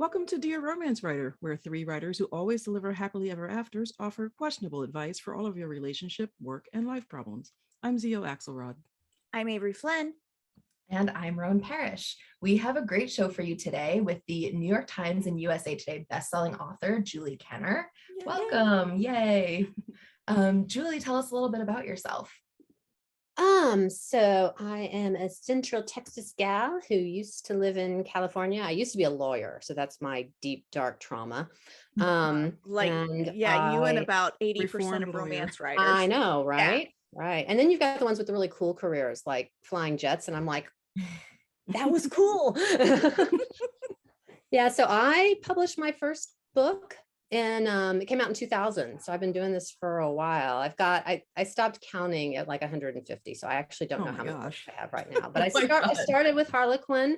Welcome to Dear Romance Writer, where three writers who always deliver happily ever afters offer questionable advice for all of your relationship, work, and life problems. I'm Zio Axelrod. I'm Avery Flynn. And I'm Roan Parrish. We have a great show for you today with the New York Times and USA Today bestselling author, Julie Kenner. Yay. Welcome, yay. Julie, tell us a little bit about yourself. So I am a Central Texas gal who used to live in California. I used to be a lawyer, so that's my deep, dark trauma. You and about 80% of romance writers. I know, right? Yeah. Right. And then you've got the ones with the really cool careers, like flying jets, and I'm like, that was cool. Yeah, so I published my first book. And it came out in 2000. So I've been doing this for a while. I stopped counting at like 150. So I actually don't know how many books I have right now. But I started with Harlequin,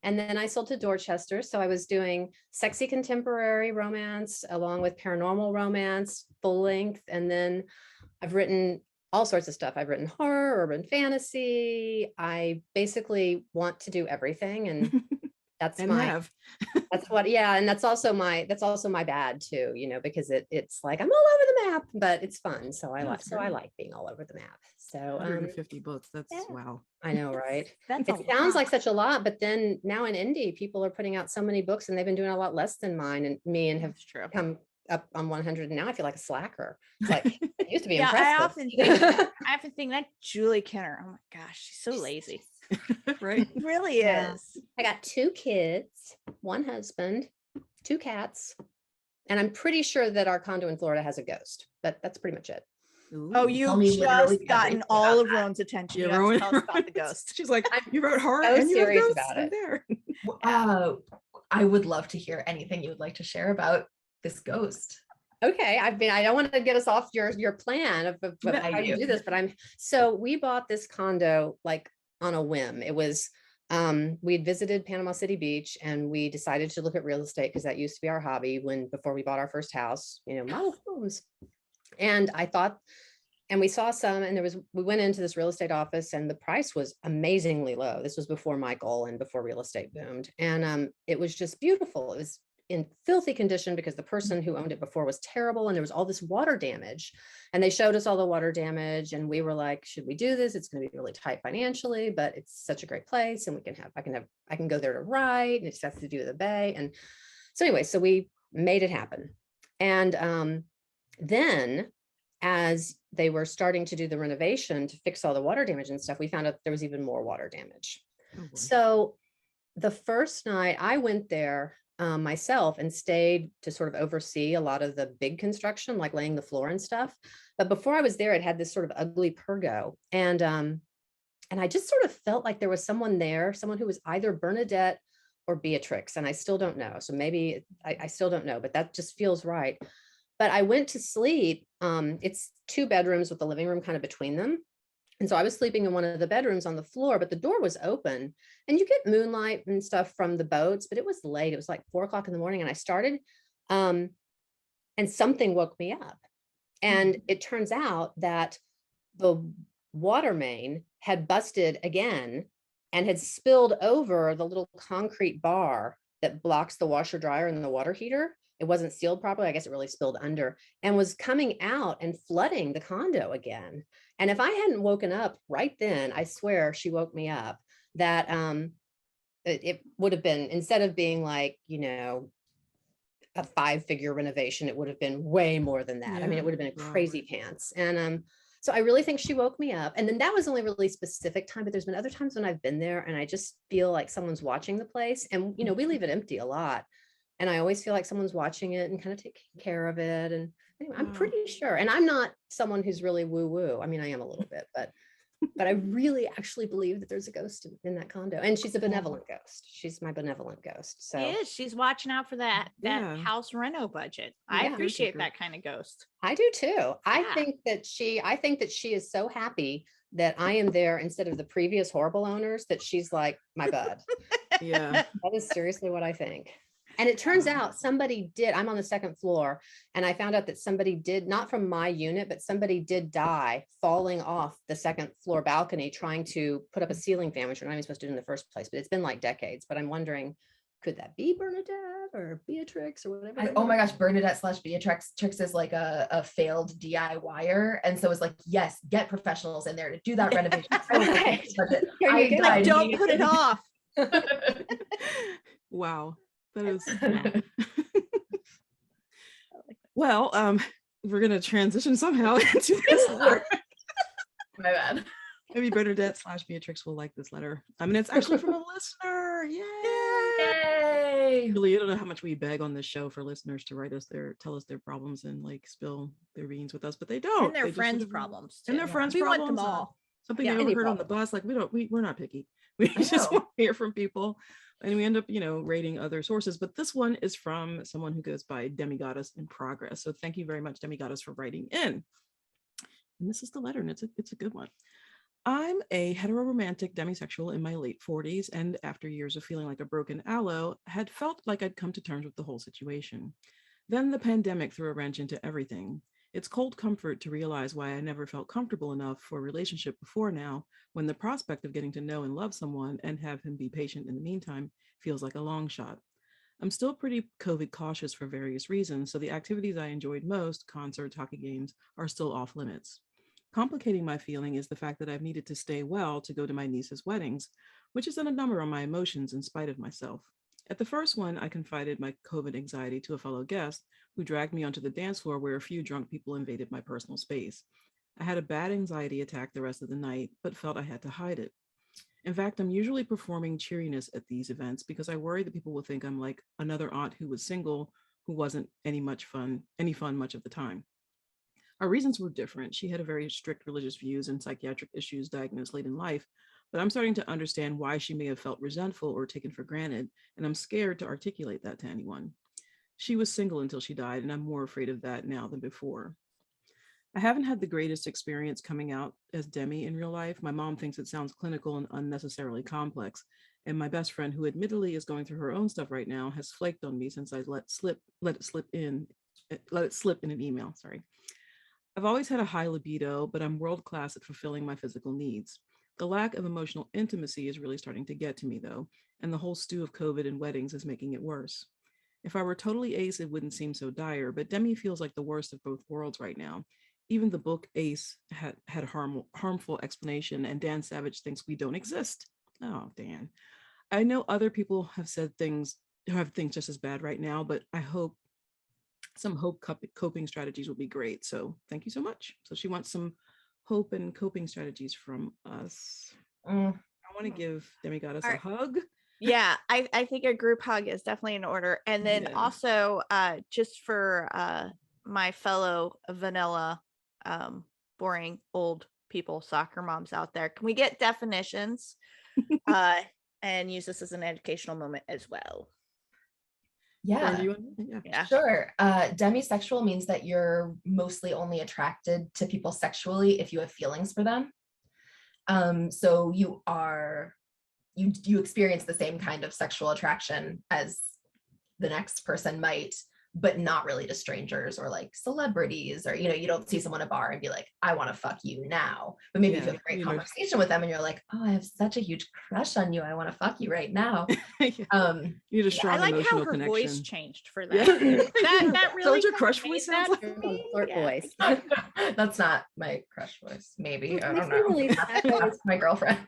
and then I sold to Dorchester. So I was doing sexy contemporary romance along with paranormal romance, full length. And then I've written all sorts of stuff. I've written horror, urban fantasy. I basically want to do everything. And that's and that's also my bad too, because it's like I'm all over the map, but it's fun. So I like being all over the map. So 150 books. That's wow. I know, right? It sounds like such a lot, but then now in indie, people are putting out so many books and they've been doing a lot less than mine and me and have come up on 100. And now I feel like a slacker. It's like it used to be impressive. I often think that Julie Kenner, oh my gosh, she's so lazy. Right? It really is. I got 2 kids, 1 husband, 2 cats, and I'm pretty sure that our condo in Florida has a ghost, but that's pretty much it. Ooh. Oh, you've just gotten all of Roan's attention. Yeah, Roan, tell us about the ghost. She's like, you wrote horror so and you serious wrote about it. There. I would love to hear anything you would like to share about this ghost. Okay, I don't want to get us off your plan of how you do this, but so we bought this condo like on a whim. It was we'd visited Panama City Beach and we decided to look at real estate because that used to be our hobby before we bought our first house, model homes. And I thought, and we saw some, and we went into this real estate office and the price was amazingly low. This was before Michael and before real estate boomed. And it was just beautiful. It was in filthy condition because the person who owned it before was terrible and there was all this water damage, and they showed us all the water damage and we were like, should we do this? It's going to be really tight financially, but it's such a great place and I can go there to write and it just has to do with the bay. And so anyway, so we made it happen. And then as they were starting to do the renovation to fix all the water damage and stuff, we found out there was even more water damage. Mm-hmm. So the first night I went there myself and stayed to sort of oversee a lot of the big construction, like laying the floor and stuff. But before I was there, it had this sort of ugly pergo. And I just sort of felt like there was someone there, someone who was either Bernadette or Beatrix. And I still don't know. So maybe I still don't know, but that just feels right. But I went to sleep. It's 2 bedrooms with the living room kind of between them. And so I was sleeping in one of the bedrooms on the floor, but the door was open and you get moonlight and stuff from the boats, but it was late. It was like 4 o'clock in the morning and I started, and something woke me up. And it turns out that the water main had busted again and had spilled over the little concrete bar that blocks the washer dryer and the water heater. It wasn't sealed properly. I guess it really spilled under and was coming out and flooding the condo again. And if I hadn't woken up right then, I swear she woke me up, that it would have been, instead of being like, a 5-figure renovation, it would have been way more than that. Yeah, I mean, it would have been a crazy pants. And so I really think she woke me up. And then that was only really specific time, but there's been other times when I've been there and I just feel like someone's watching the place. And, we leave it empty a lot. And I always feel like someone's watching it and kind of taking care of it. And anyway, I'm pretty sure. And I'm not someone who's really woo-woo. I mean, I am a little bit, but I really actually believe that there's a ghost in that condo. And she's a benevolent ghost. She's my benevolent ghost. So she is. She's watching out for that house reno budget. I appreciate that kind of ghost. I do too. Yeah. I think that she is so happy that I am there instead of the previous horrible owners, that she's like my bud. Yeah. That is seriously what I think. And it turns out I'm on the 2nd floor, and I found out that somebody did, not from my unit, but somebody did die falling off the 2nd floor balcony trying to put up a ceiling fan, which you're not even supposed to do in the first place, but it's been like decades. But I'm wondering Could that be Bernadette or Beatrix or whatever? Oh my gosh, Bernadette / Beatrix is like a failed DIYer. And so it's like, yes, get professionals in there to do that renovation. Don't put it off. Wow. That is well, we're gonna transition somehow into this letter. My bad. Maybe Bernadette / Beatrix will like this letter. I mean, it's actually from a listener. Yay! Really, I don't know how much we beg on this show for listeners to write us tell us their problems and like spill their beans with us, but they don't. And their friends' problems. And their friends' we problems. want them all. Something they overheard on the bus. Like we're not picky. We just want to hear from people. And we end up, rating other sources. But this one is from someone who goes by Demigoddess in Progress. So thank you very much, Demigoddess, for writing in. And this is the letter, and it's a good one. I'm a heteroromantic demisexual in my late 40s, and after years of feeling like a broken aloe, had felt like I'd come to terms with the whole situation. Then the pandemic threw a wrench into everything. It's cold comfort to realize why I never felt comfortable enough for a relationship before now, when the prospect of getting to know and love someone and have him be patient in the meantime feels like a long shot. I'm still pretty COVID cautious for various reasons, so the activities I enjoyed most, concerts, hockey games, are still off limits. Complicating my feeling is the fact that I've needed to stay well to go to my niece's weddings, which has done a number on my emotions in spite of myself. At the first one, I confided my COVID anxiety to a fellow guest who dragged me onto the dance floor where a few drunk people invaded my personal space. I had a bad anxiety attack the rest of the night, but felt I had to hide it. In fact, I'm usually performing cheeriness at these events because I worry that people will think I'm like another aunt who was single, who wasn't any fun much of the time. Our reasons were different. She had a very strict religious views and psychiatric issues diagnosed late in life, but I'm starting to understand why she may have felt resentful or taken for granted, and I'm scared to articulate that to anyone. She was single until she died, and I'm more afraid of that now than before. I haven't had the greatest experience coming out as Demi in real life. My mom thinks it sounds clinical and unnecessarily complex, and my best friend, who admittedly is going through her own stuff right now, has flaked on me since I let it slip in an email. Sorry. I've always had a high libido, but I'm world class at fulfilling my physical needs. The lack of emotional intimacy is really starting to get to me, though, and the whole stew of COVID and weddings is making it worse. If I were totally ace, it wouldn't seem so dire, but Demi feels like the worst of both worlds right now. Even the book Ace had harmful explanation, and Dan Savage thinks we don't exist. Oh, Dan. I know other people have said things who have things just as bad right now, but I hope some coping strategies will be great. So thank you so much. So she wants some hope and coping strategies from us. I want to give Demigoddess a hug. Yeah, I think a group hug is definitely in order. And then also just for my fellow vanilla boring old people, soccer moms out there, can we get definitions and use this as an educational moment as well? Yeah, sure. Demisexual means that you're mostly only attracted to people sexually if you have feelings for them. So you experience the same kind of sexual attraction as the next person might, but not really to strangers or like celebrities, or you don't see someone at a bar and be like, I want to fuck you now, but maybe if you have a great conversation with them and you're like, oh, I have such a huge crush on you, I want to fuck you right now. You need a strong I like how her connection. voice changed for that. that really, so what's your crush voice sounds like? Flirt voice. That's not my crush voice. Maybe I don't know. That's my girlfriend.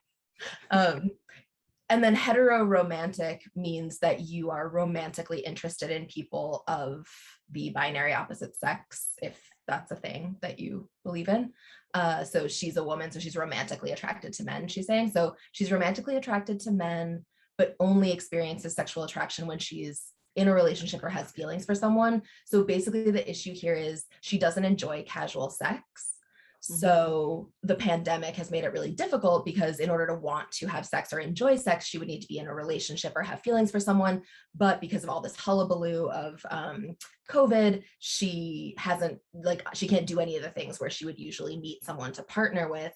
And then heteroromantic means that you are romantically interested in people of the binary opposite sex, if that's a thing that you believe in. So she's a woman, so she's romantically attracted to men, she's saying. So she's romantically attracted to men, but only experiences sexual attraction when she's in a relationship or has feelings for someone. So basically the issue here is she doesn't enjoy casual sex. So the pandemic has made it really difficult because in order to want to have sex or enjoy sex, she would need to be in a relationship or have feelings for someone. But because of all this hullabaloo of COVID, she can't do any of the things where she would usually meet someone to partner with.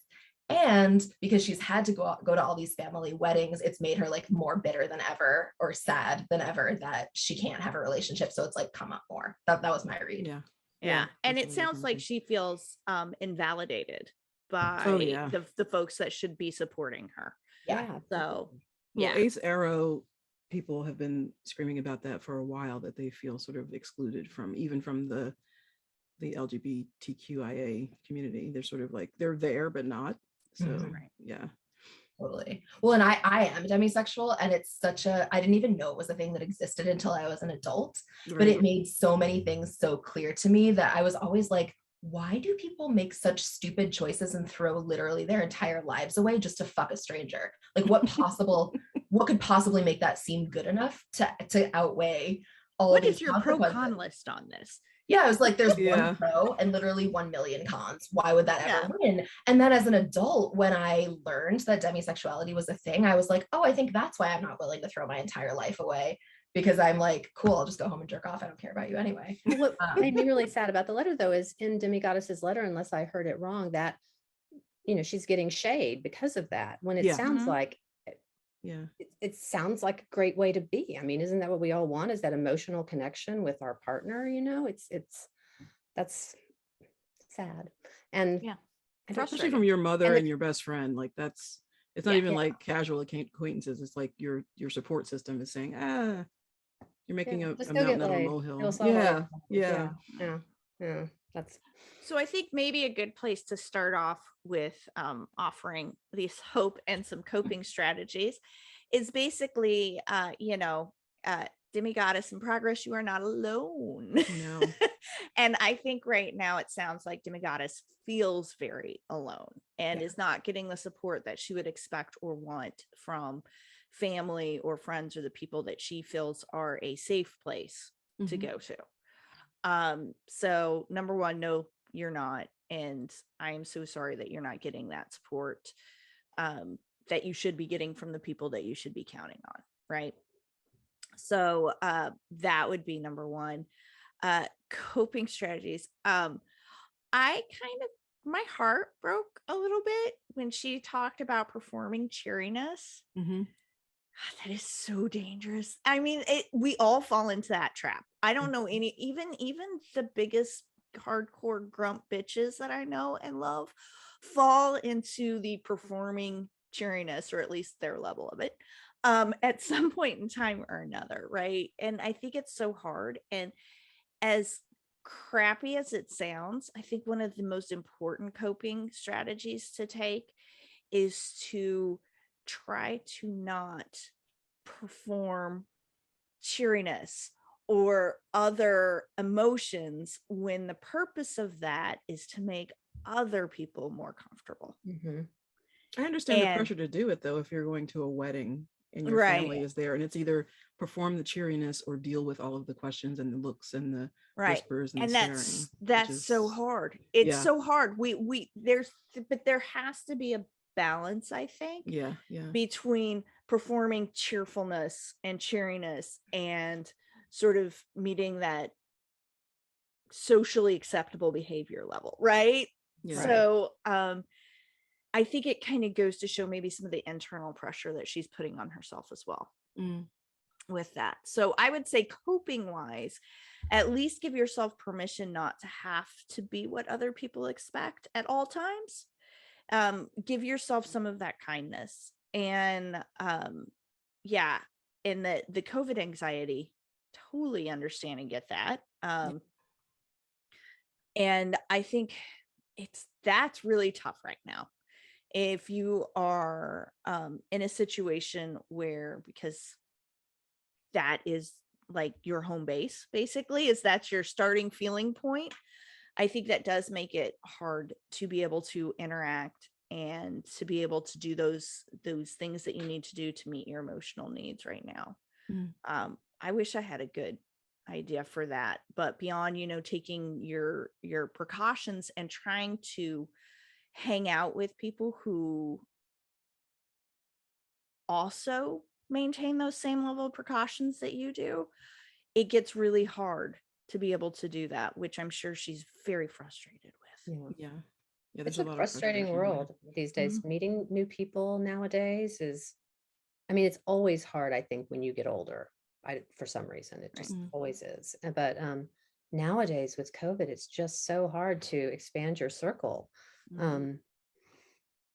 And because she's had to go to all these family weddings, it's made her like more bitter than ever or sad than ever that she can't have a relationship. So it's like come up more. That was my read. Yeah. And it sounds like she feels invalidated by the folks that should be supporting her. Yeah. So Ace Arrow people have been screaming about that for a while, that they feel sort of excluded from, even from the LGBTQIA community. They're sort of like, they're there, but not. So yeah. Totally. Well, and I am demisexual, and it's I didn't even know it was a thing that existed until I was an adult, but it made so many things so clear to me that I was always like, why do people make such stupid choices and throw literally their entire lives away just to fuck a stranger? Like what could possibly make that seem good enough to outweigh all what of these is your pro-con list on this? Yeah, it was like there's one pro and literally 1 million cons. Why would that ever win? And then as an adult, when I learned that demisexuality was a thing, I was like, oh, I think that's why I'm not willing to throw my entire life away, because I'm like, cool, I'll just go home and jerk off. I don't care about you anyway. What made me really sad about the letter, though, is in Demi Goddess's letter, unless I heard it wrong, that, you know, she's getting shade because of that, when it sounds like, it sounds like a great way to be. I mean, isn't that what we all want, is that emotional connection with our partner? You know, that's sad. And especially from your mother and your best friend, like it's not even like casual acquaintances. It's like your support system is saying, you're making a mountain out of a molehill. Yeah. That's so I think maybe a good place to start off with offering these hope and some coping strategies is basically Demi Goddess in progress, you are not alone. No. And I think right now it sounds like Demi Goddess feels very alone and is not getting the support that she would expect or want from family or friends or the people that she feels are a safe place to go to. So number one, no, you're not. And I am so sorry that you're not getting that support that you should be getting from the people that you should be counting on. Right. So that would be number one. Coping strategies. My heart broke a little bit when she talked about performing cheeriness. That is so dangerous. I mean, we all fall into that trap. I don't know even the biggest hardcore grump bitches that I know and love fall into the performing cheeriness, or at least their level of it, at some point in time or another, right? And I think it's so hard. And as crappy as it sounds, I think one of the most important coping strategies to take is to try to not perform cheeriness or other emotions when the purpose of that is to make other people more comfortable. I understand the pressure to do it, though, if you're going to a wedding and your family is there, and it's either perform the cheeriness or deal with all of the questions and the looks and the whispers and the staring. That's so hard. It's so hard. But there has to be a balance, I think, between performing cheerfulness and cheeriness and sort of meeting that socially acceptable behavior level, right? So I think it kind of goes to show maybe some of the internal pressure that she's putting on herself as well with that. So I would say coping wise, at least give yourself permission not to have to be what other people expect at all times. Give yourself some of that kindness. And and the COVID anxiety, totally understand and get that. And I think that's really tough right now. If you are in a situation where, because that is like your home base, basically, is that's your starting feeling point, I think that does make it hard to be able to interact and to be able to do those things that you need to do to meet your emotional needs right now. I wish I had a good idea for that, but beyond, taking your precautions and trying to hang out with people who also maintain those same level of precautions that you do, it gets really hard to be able to do that, which I'm sure she's very frustrated with. It's a frustrating world these days. Meeting new people nowadays it's always hard, I think, when you get older. For some reason, it just always is. But nowadays with COVID, it's just so hard to expand your circle.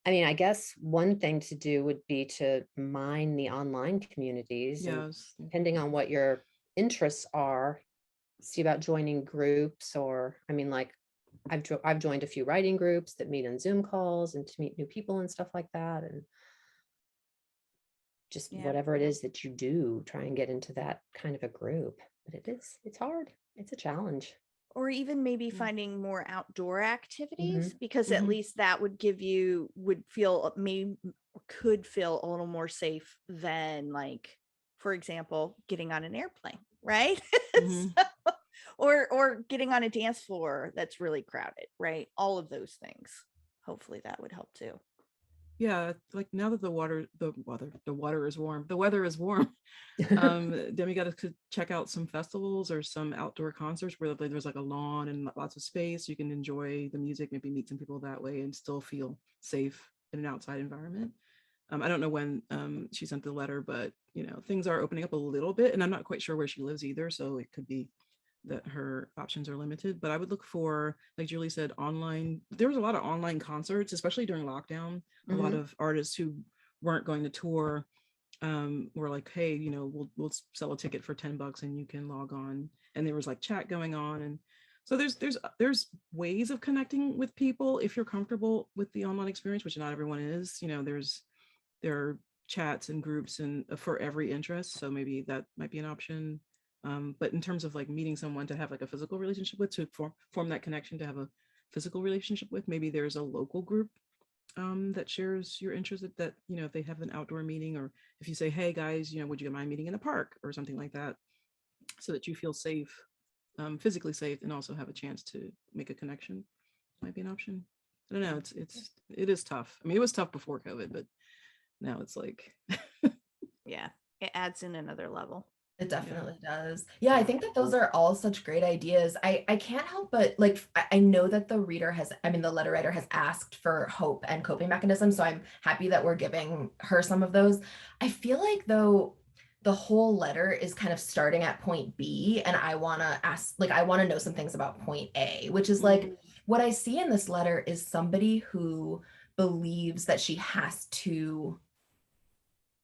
I mean, I guess one thing to do would be to mine the online communities, and Yes. depending on what your interests are, see about joining groups. Or, I mean, like I've joined a few writing groups that meet on Zoom calls and to meet new people and stuff like that. And just Yeah. whatever it is that you do, try and get into that kind of a group. But it's hard. It's a challenge. Or even maybe Mm. finding more outdoor activities, Mhm. because at Mhm. least that would could feel a little more safe than, like, for example, getting on an airplane, right? Mhm. So, or getting on a dance floor that's really crowded, right? All of those things. Hopefully that would help too. Yeah, like now that the water is warm, the weather is warm. Then we got to check out some festivals or some outdoor concerts where there's like a lawn and lots of space. You can enjoy the music, maybe meet some people that way, and still feel safe in an outside environment. I don't know when she sent the letter, but things are opening up a little bit, and I'm not quite sure where she lives either, so it could be that her options are limited. But I would look for, like Julie said, online. There was a lot of online concerts, especially during lockdown. A lot of artists who weren't going to tour were like, hey, we'll sell a ticket for $10 and you can log on. And there was like chat going on. And so there's ways of connecting with people if you're comfortable with the online experience, which not everyone is. There are chats and groups and for every interest. So maybe that might be an option. But in terms of like meeting someone to have like a physical relationship with, to form that connection, to have a physical relationship with, maybe there's a local group that shares your interest, that if they have an outdoor meeting, or if you say, hey guys, would you mind meeting in the park or something like that, so that you feel safe, physically safe, and also have a chance to make a connection, might be an option. I don't know. It is tough. I mean, it was tough before COVID, but now it's like Yeah, it adds in another level. It definitely does. Yeah, I think that those are all such great ideas. I can't help but like, I know that the letter writer has asked for hope and coping mechanisms. So I'm happy that we're giving her some of those. I feel like though the whole letter is kind of starting at point B, and I want to know some things about point A, which is like what I see in this letter is somebody who believes that she has to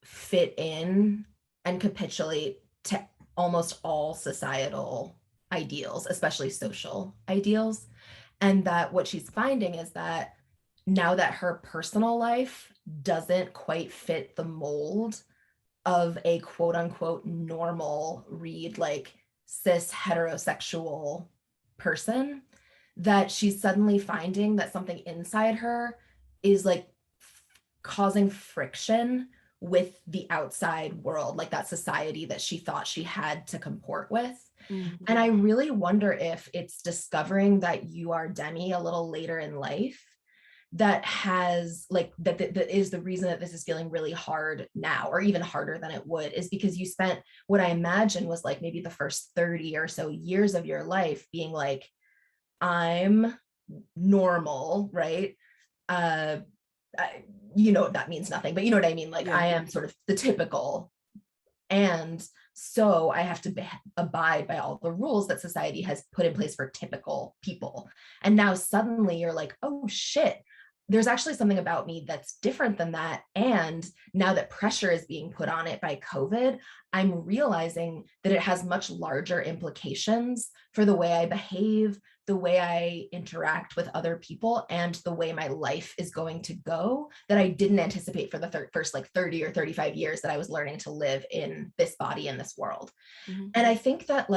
fit in and capitulate to almost all societal ideals, especially social ideals. And that what she's finding is that now that her personal life doesn't quite fit the mold of a quote unquote normal read, like cis heterosexual person, that she's suddenly finding that something inside her is like causing friction with the outside world, like that society that she thought she had to comport with. And I really wonder if it's discovering that you are demi a little later in life that has like that is the reason that this is feeling really hard now, or even harder than it would, is because you spent what I imagine was like maybe the first 30 or so years of your life being like, I'm normal, right? That means nothing, but you know what I mean? Like, I am sort of the typical. And so I have to abide by all the rules that society has put in place for typical people. And now suddenly you're like, oh shit, there's actually something about me that's different than that. And now that pressure is being put on it by COVID, I'm realizing that it has much larger implications for the way I behave, the way I interact with other people, and the way my life is going to go, that I didn't anticipate for the first like 30 or 35 years that I was learning to live in this body, in this world. And I think that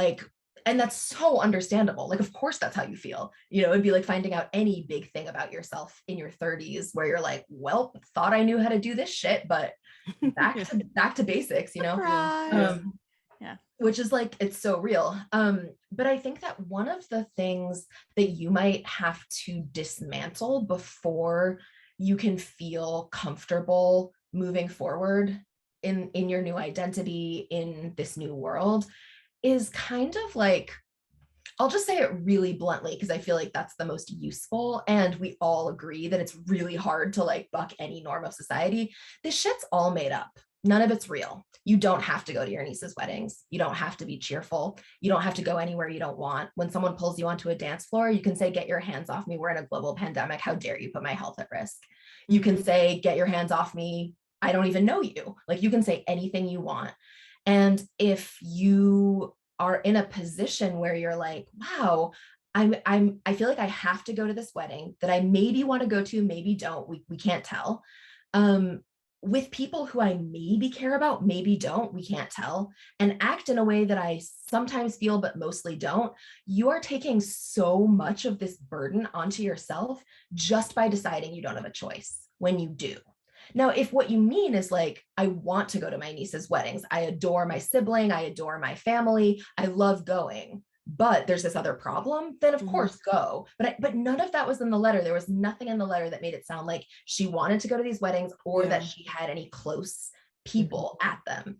and that's so understandable. Like, of course, that's how you feel. It'd be like finding out any big thing about yourself in your 30s, where you're like, well, thought I knew how to do this shit, but back to basics, which is like, it's so real. But I think that one of the things that you might have to dismantle before you can feel comfortable moving forward in your new identity, in this new world, is kind of like, I'll just say it really bluntly because I feel like that's the most useful, and we all agree that it's really hard to like buck any norm of society. This shit's all made up. none of it's real. You don't have to go to your niece's weddings. You don't have to be cheerful. You don't have to go anywhere you don't want. When someone pulls you onto a dance floor, you can say, get your hands off me. We're in a global pandemic. How dare you put my health at risk? You can say, get your hands off me. I don't even know you. Like, you can say anything you want. And if you are in a position where you're like, wow, I feel like I have to go to this wedding that I maybe want to go to, maybe don't, we can't tell. With people who I maybe care about, maybe don't, we can't tell, and act in a way that I sometimes feel, but mostly don't, you are taking so much of this burden onto yourself just by deciding you don't have a choice when you do. Now, if what you mean is like, I want to go to my niece's weddings, I adore my sibling, I adore my family, I love going, but there's this other problem, then of course go. But none of that was in the letter. There was nothing in the letter that made it sound like she wanted to go to these weddings or that she had any close people at them.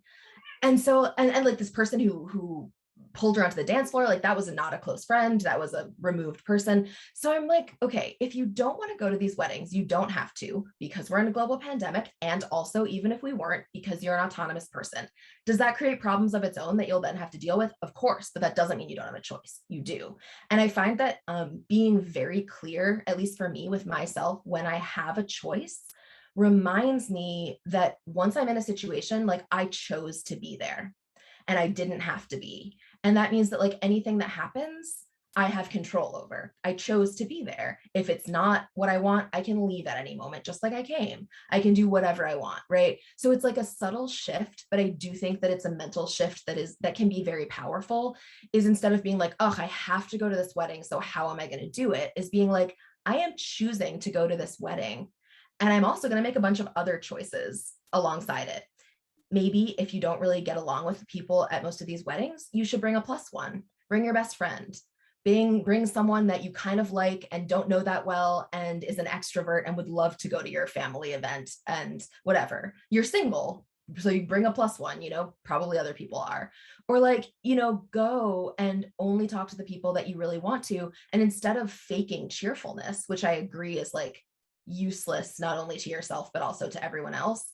And so, and like this person who pulled her onto the dance floor, like that was not a close friend, that was a removed person. So I'm like, okay, if you don't want to go to these weddings, you don't have to, because we're in a global pandemic. And also, even if we weren't, because you're an autonomous person. Does that create problems of its own that you'll then have to deal with? Of course, but that doesn't mean you don't have a choice. You do. And I find that being very clear, at least for me with myself, when I have a choice, reminds me that once I'm in a situation, like I chose to be there and I didn't have to be. And that means that like anything that happens, I have control over. I chose to be there. If it's not what I want, I can leave at any moment, just like I came. I can do whatever I want, right? So it's like a subtle shift, but I do think that it's a mental shift that can be very powerful, is instead of being like, oh, I have to go to this wedding, so how am I going to do it? Is being like, I am choosing to go to this wedding. And I'm also going to make a bunch of other choices alongside it. Maybe if you don't really get along with the people at most of these weddings, you should bring a plus one, bring your best friend, bring someone that you kind of like and don't know that well and is an extrovert and would love to go to your family event and whatever. You're single, so you bring a plus one, probably other people are. Or like, go and only talk to the people that you really want to. And instead of faking cheerfulness, which I agree is like useless, not only to yourself, but also to everyone else,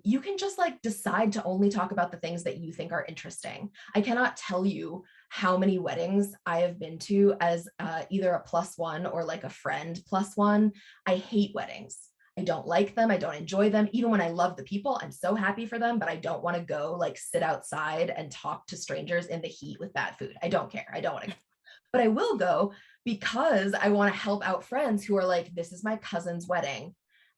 you can just like decide to only talk about the things that you think are interesting. I cannot tell you how many weddings I have been to as either a plus one or like a friend plus one. I hate weddings. I don't like them. I don't enjoy them. Even when I love the people, I'm so happy for them, but I don't want to go like sit outside and talk to strangers in the heat with bad food. I don't care. I don't want to go. But I will go because I want to help out friends who are like, this is my cousin's wedding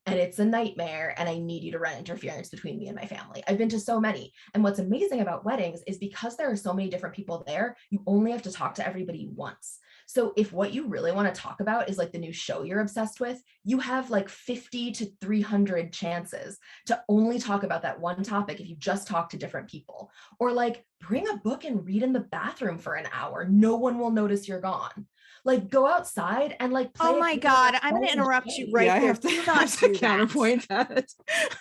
and it's a nightmare and I need you to run interference between me and my family. I've been to so many. And what's amazing about weddings is because there are so many different people there, you only have to talk to everybody once. So if what you really want to talk about is like the new show you're obsessed with, you have like 50 to 300 chances to only talk about that one topic if you just talk to different people. Or like bring a book and read in the bathroom for an hour. No one will notice you're gone. Like go outside and like play. Oh my God, I'm going to interrupt you right there. I have to counterpoint that.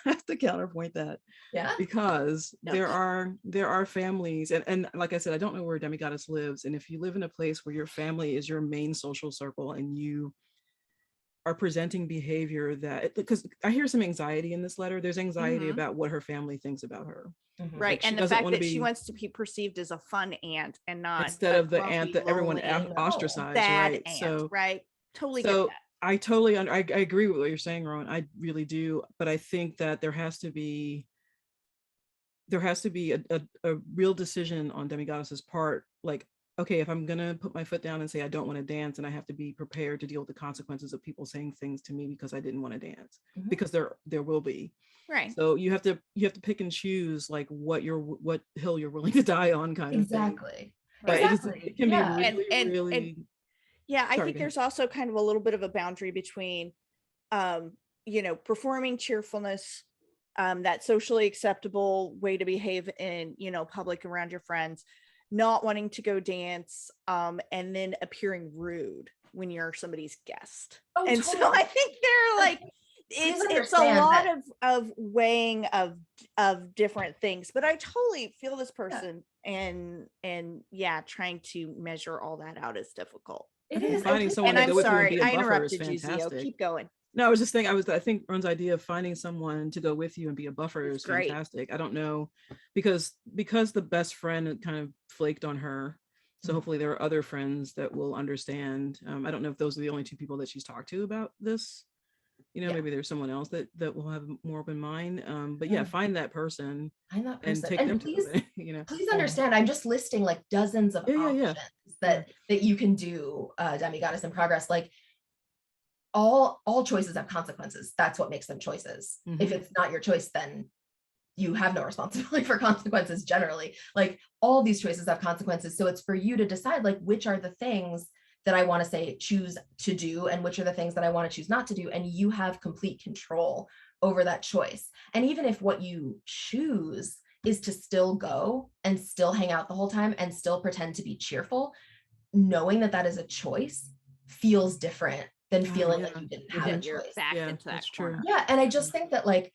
I have to counterpoint that. Yeah. Because there are families, and like I said, I don't know where Demi Goddess lives. And if you live in a place where your family is your main social circle and you are presenting behavior that, because I hear some anxiety in this letter. There's anxiety about what her family thinks about her. Right. Like and the fact that she wants to be perceived as a fun aunt and not instead of the aunt that everyone ostracized. Bad right. Aunt, so right. Totally get that. I totally I agree with what you're saying, Roan. I really do. But I think that there has to be a real decision on Demi Goddess's part. Like, okay, if I'm gonna put my foot down and say I don't want to dance, and I have to be prepared to deal with the consequences of people saying things to me because I didn't want to dance, because there will be. Right. So you have to pick and choose like what hill you're willing to die on, kind of thing. But it can be really yeah, I think there's also kind of a little bit of a boundary between performing cheerfulness, that socially acceptable way to behave in public around your friends, not wanting to go dance, and then appearing rude when you're somebody's guest. And totally. So I think they're like it's a lot of weighing of different things, but I totally feel this person and yeah, trying to measure all that out is difficult. It is. Finding someone and I'm to go sorry, with you and be a I buffer interrupted is you, Zio. fantastic. Keep going. No, I was just thinking, I think Ron's idea of finding someone to go with you and be a buffer is great. fantastic. I don't know, because the best friend kind of flaked on her. So hopefully there are other friends that will understand. I don't know if those are the only two people that she's talked to about this. Maybe there's someone else that will have more open mind. But yeah, find that person. Find that And person. take And them please, to it. please understand, I'm just listing like dozens of options that you can do, Demi-Goddess in Progress. Like all choices have consequences. That's what makes them choices. If it's not your choice, then you have no responsibility for consequences generally. Like all these choices have consequences. So it's for you to decide like which are the things that I want to say choose to do and which are the things that I want to choose not to do. And you have complete control over that choice. And even if what you choose is to still go and still hang out the whole time and still pretend to be cheerful, knowing that that is a choice feels different than feeling like you didn't have a choice. Into that corner. Yeah. And I just think that like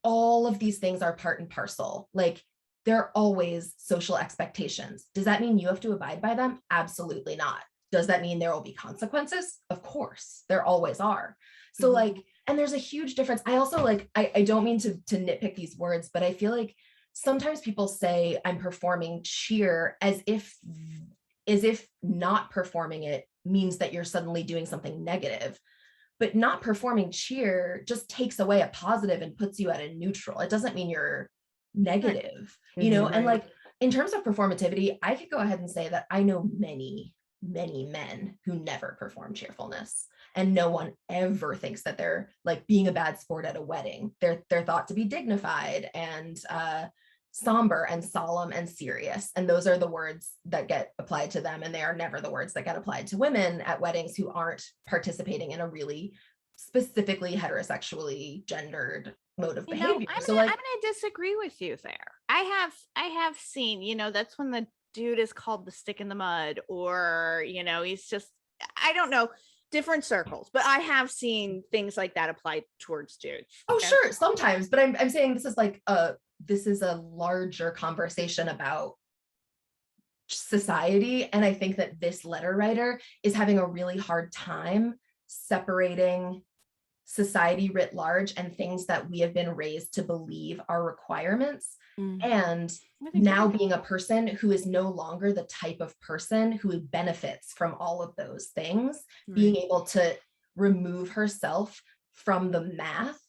all of these things are part and parcel. Like there are always social expectations. Does that mean you have to abide by them? Absolutely not. Does that mean there will be consequences? Of course, there always are. So like, and there's a huge difference. I also like, I don't mean to nitpick these words, but I feel like sometimes people say I'm performing cheer as if not performing it means that you're suddenly doing something negative. But not performing cheer just takes away a positive and puts you at a neutral. It doesn't mean you're negative, and like in terms of performativity, I could go ahead and say that I know many men who never perform cheerfulness, and no one ever thinks that they're like being a bad sport at a wedding. They're thought to be dignified and somber and solemn and serious. And those are the words that get applied to them. And they are never the words that get applied to women at weddings who aren't participating in a really specifically heterosexually gendered mode of behavior. I'm gonna disagree with you there. I have seen, that's when the dude is called the stick in the mud, or he's just, I don't know, different circles, but I have seen things like that applied towards dudes. Oh, sure, sometimes, but I'm saying this is like this is a larger conversation about society, and I think that this letter writer is having a really hard time separating society writ large and things that we have been raised to believe are requirements, and now being a person who is no longer the type of person who benefits from all of those things, being able to remove herself from the math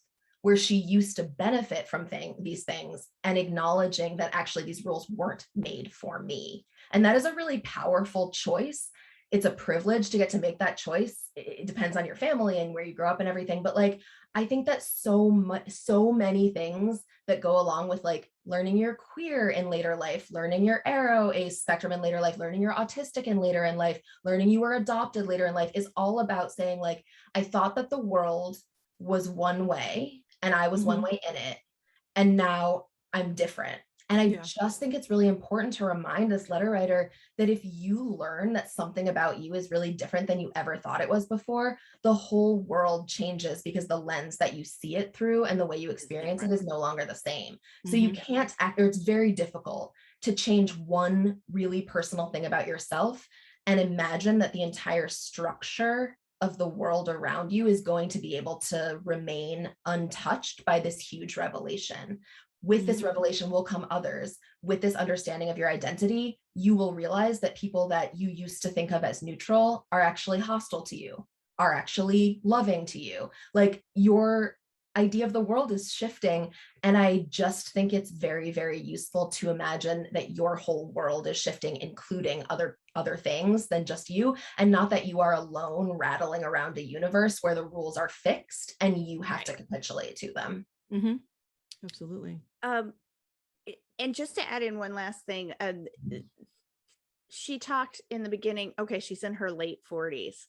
where she used to benefit from these things, and acknowledging that actually these rules weren't made for me. And that is a really powerful choice. It's a privilege to get to make that choice. It depends on your family and where you grow up and everything. But like, I think that so many things that go along with like learning you're queer in later life, learning you're aro ace spectrum in later life, learning you're autistic in later in life, learning you were adopted later in life, is all about saying like, I thought that the world was one way and I was one way in it, and now I'm different. And I just think it's really important to remind this letter writer that if you learn that something about you is really different than you ever thought it was before, the whole world changes, because the lens that you see it through and the way you experience it is no longer the same. So you can't act, or it's very difficult to change one really personal thing about yourself and imagine that the entire structure of the world around you is going to be able to remain untouched by this huge revelation. With this revelation will come others. With this understanding of your identity, you will realize that people that you used to think of as neutral are actually hostile to you, are actually loving to you. Like your idea of the world is shifting. And I just think it's very, very useful to imagine that your whole world is shifting, including other things than just you, and not that you are alone rattling around a universe where the rules are fixed and you have to capitulate to them. Absolutely. And just to add in one last thing, she talked in the beginning, okay, she's in her late 40s.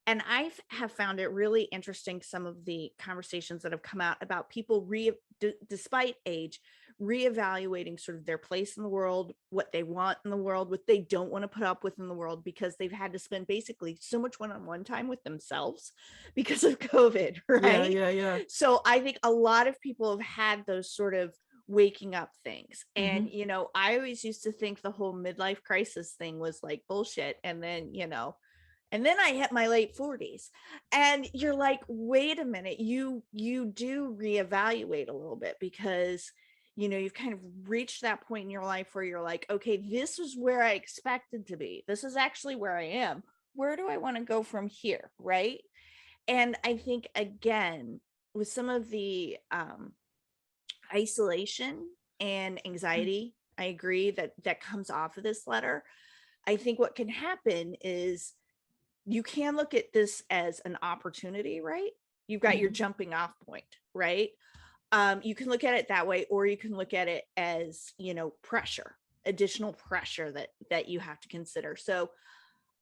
And I have found it really interesting, some of the conversations that have come out about people, despite age, reevaluating sort of their place in the world, what they want in the world, what they don't want to put up with in the world, because they've had to spend basically so much one-on-one time with themselves because of COVID, right? Yeah. So I think a lot of people have had those sort of waking up things. And, I always used to think the whole midlife crisis thing was like bullshit. And then, And then I hit my late 40s, and you're like, wait a minute, you do reevaluate a little bit, because you've kind of reached that point in your life where you're like, okay, this is where I expected to be. This is actually where I am. Where do I want to go from here? Right. And I think, again, with some of the isolation and anxiety, I agree that comes off of this letter. I think what can happen is you can look at this as an opportunity, right? You've got your jumping off point, right? You can look at it that way, or you can look at it as, pressure, additional pressure that you have to consider. So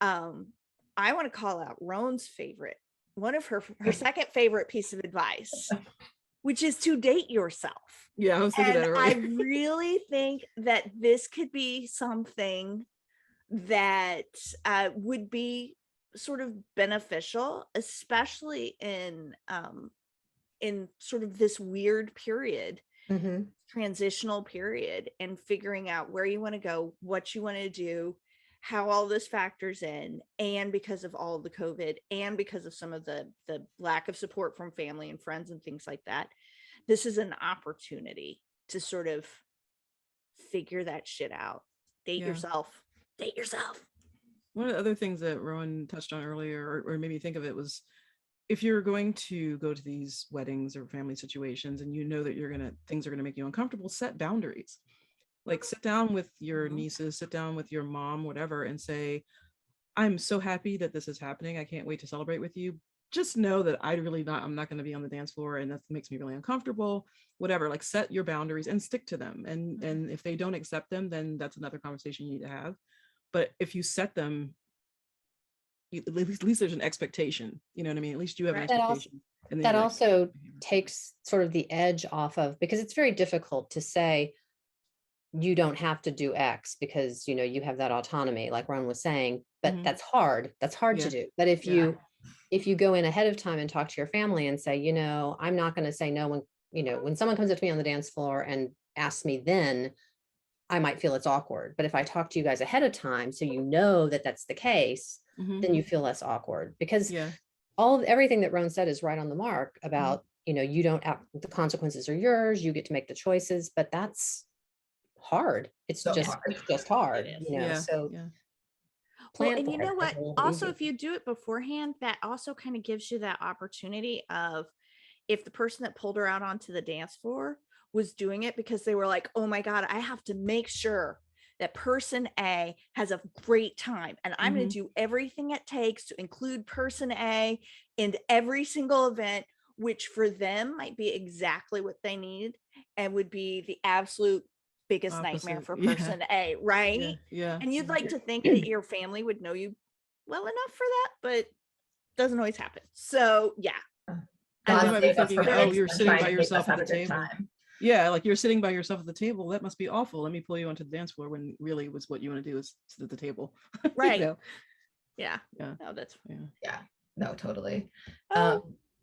I want to call out Roan's favorite, one of her second favorite piece of advice, which is to date yourself. Yeah, I was thinking that earlier. I really think that this could be something that would be sort of beneficial, especially in sort of this weird period, transitional period, and figuring out where you want to go, what you want to do, how all this factors in. And because of all of the COVID, and because of some of the lack of support from family and friends and things like that, this is an opportunity to sort of figure that shit out. Date yourself. One of the other things that Roan touched on earlier, or made me think of it, was if you're going to go to these weddings or family situations and that things are gonna make you uncomfortable, set boundaries. Like, sit down with your nieces, sit down with your mom, whatever, and say, I'm so happy that this is happening. I can't wait to celebrate with you. Just know that I'm not going to be on the dance floor, and that makes me really uncomfortable, whatever. Like, set your boundaries and stick to them. And if they don't accept them, then that's another conversation you need to have. But if you set them, at least there's an expectation, you know what I mean? At least you have an expectation. That also takes sort of the edge off of, because it's very difficult to say, you don't have to do X because, you have that autonomy, like Ron was saying, but that's hard. That's hard to do. But if you go in ahead of time and talk to your family and say, I'm not going to say no when someone comes up to me on the dance floor and asks me, then I might feel it's awkward. But if I talk to you guys ahead of time, so that that's the case, then you feel less awkward, because everything that Roan said is right on the mark about, you don't have, the consequences are yours. You get to make the choices, but that's hard. It's just hard, so plan. And you know what, also, if you do it beforehand, that also kind of gives you that opportunity of, if the person that pulled her out onto the dance floor was doing it because they were like, oh my God, I have to make sure that person A has a great time, and I'm going to do everything it takes to include person A in every single event, which for them might be exactly what they need and would be the absolute biggest nightmare for person A, right? Yeah. And you'd like to think that your family would know you well enough for that, but doesn't always happen. So I might be thinking, you're sitting by yourself at the table. Yeah, like, you're sitting by yourself at the table. That must be awful. Let me pull you onto the dance floor, when really was what you want to do is sit at the table. Right. Yeah. No, that's no, totally.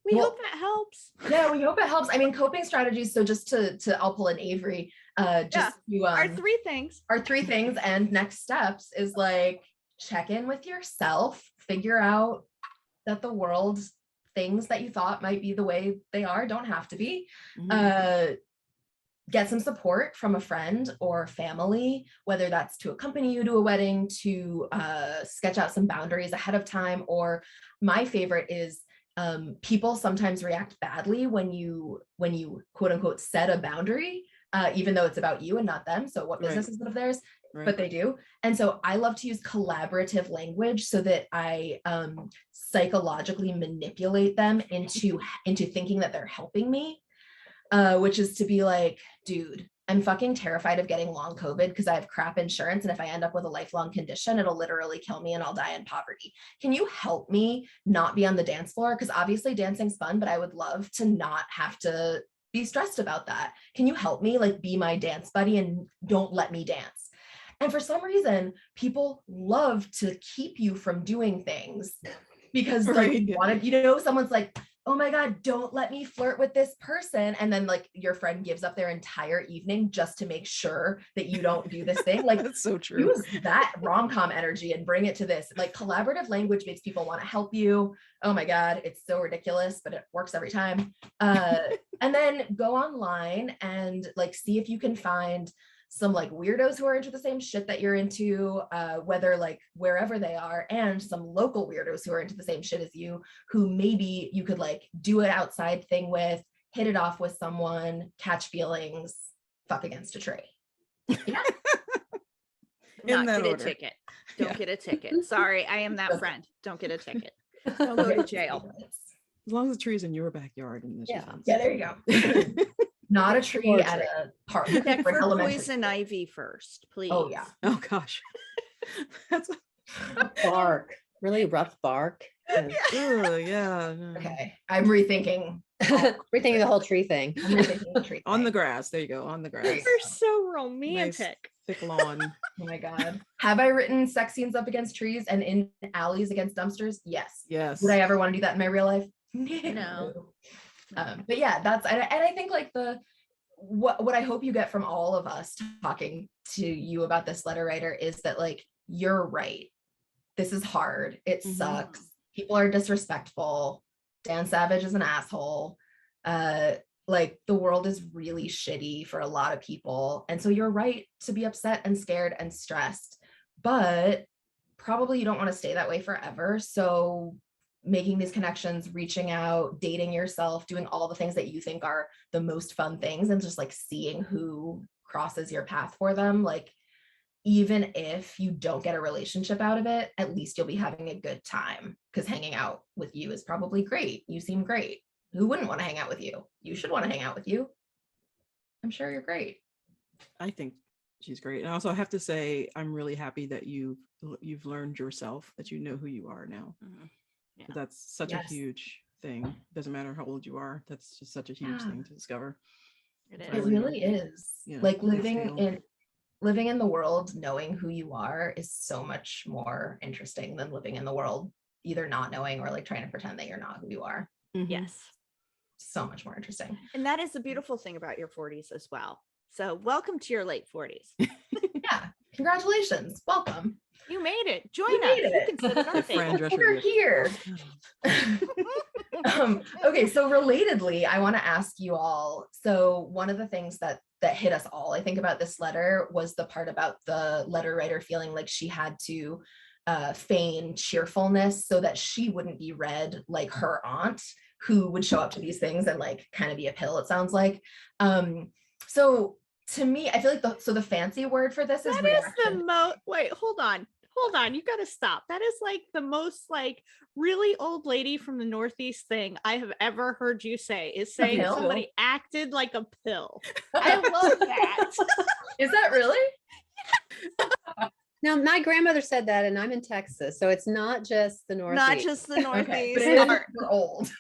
We hope that helps. Yeah, we hope it helps. I mean, coping strategies. So just I'll pull in Avery. Our 3 things. Our 3 things and next steps is, like, check in with yourself, figure out that the world, things that you thought might be the way they are don't have to be. Get some support from a friend or family, whether that's to accompany you to a wedding, to sketch out some boundaries ahead of time. Or my favorite is, people sometimes react badly when you quote unquote set a boundary, even though it's about you and not them. So what business is it of theirs? Right. But they do. And so I love to use collaborative language so that I psychologically manipulate them into thinking that they're helping me, which is to be like, dude, I'm fucking terrified of getting long COVID because I have crap insurance. And if I end up with a lifelong condition, it'll literally kill me and I'll die in poverty. Can you help me not be on the dance floor? Because obviously dancing's fun, but I would love to not have to be stressed about that. Can you help me, like, be my dance buddy and don't let me dance? And for some reason, people love to keep you from doing things because, like, someone's like, oh my God, don't let me flirt with this person. And then like your friend gives up their entire evening just to make sure that you don't do this thing. Like That's so true. use that rom-com energy and bring it to this. Like collaborative language makes people want to help you. Oh my God, it's so ridiculous, but it works every time. And then go online and like see if you can find some like weirdos who are into the same shit that you're into, whether like wherever they are, and some local weirdos who are into the same shit as you, who maybe you could like do an outside thing with, hit it off with someone, catch feelings, fuck against a tree. Yeah. Not that get order. a ticket. Don't Yeah. get a ticket. Sorry, I am that friend. Don't get a ticket. Don't go to jail. As long as the tree's in your backyard and Yeah. Yeah, there you go. Not a tree Or at tree. a park. Check for elementary poison school. ivy first, please. Oh yeah. Oh gosh. That's Bark, really rough bark. yeah. No. Okay. I'm rethinking. Rethinking the whole tree thing. I'm rethinking the tree. On the thing. grass. There you go. On the grass. There you You're so Nice romantic. thick lawn. Oh my God. Have I written sex scenes up against trees and in alleys against dumpsters? Yes. Yes. Would I ever want to do that in my real life? No. But yeah, that's, and I think like what I hope you get from all of us talking to you about this letter writer is that like, you're right. This is hard. It Mhm. sucks. People are disrespectful. Dan Savage is an asshole. Like the world is really shitty for a lot of people. And so you're right to be upset and scared and stressed, but probably you don't want to stay that way forever. So making these connections, reaching out, dating yourself, doing all the things that you think are the most fun things, and just like seeing who crosses your path for them. Like, even if you don't get a relationship out of it, at least you'll be having a good time, because hanging out with you is probably great. You seem great. Who wouldn't want to hang out with you? You should want to hang out with you. I'm sure you're great. I think she's great. And also I have to say, I'm really happy that you've learned yourself, that you know who you are now. Yeah. That's such Yes. a huge thing. Doesn't matter how old you are. That's just such a huge thing to discover. It It's is. It really is. Yeah, Like big living deal. in the world, knowing who you are is so much more interesting than living in the world either not knowing or like trying to pretend that you're not who you are. Mhm. Yes. So much more interesting. And that is the beautiful thing about your 40s as well. So welcome to your late 40s. Yeah. Congratulations. Welcome. You made it. Join You us. made You it. can sit at our The Fran table. Drescher We're gift. here. Okay, so relatedly, I want to ask you all. So one of the things that hit us all, I think, about this letter was the part about the letter writer feeling like she had to feign cheerfulness so that she wouldn't be read like her aunt, who would show up to these things and like kind of be a pill, it sounds like. So to me, I feel like the fancy word for this is That is reaction. the most, wait, hold on. You got to stop. That is like the most like really old lady from the Northeast thing I have ever heard you say, is saying pill? somebody acted like a pill. I love that. Is that really? Now, my grandmother said that, and I'm in Texas, so it's not just the Northeast. Not just the Okay, Northeast. but it is for old.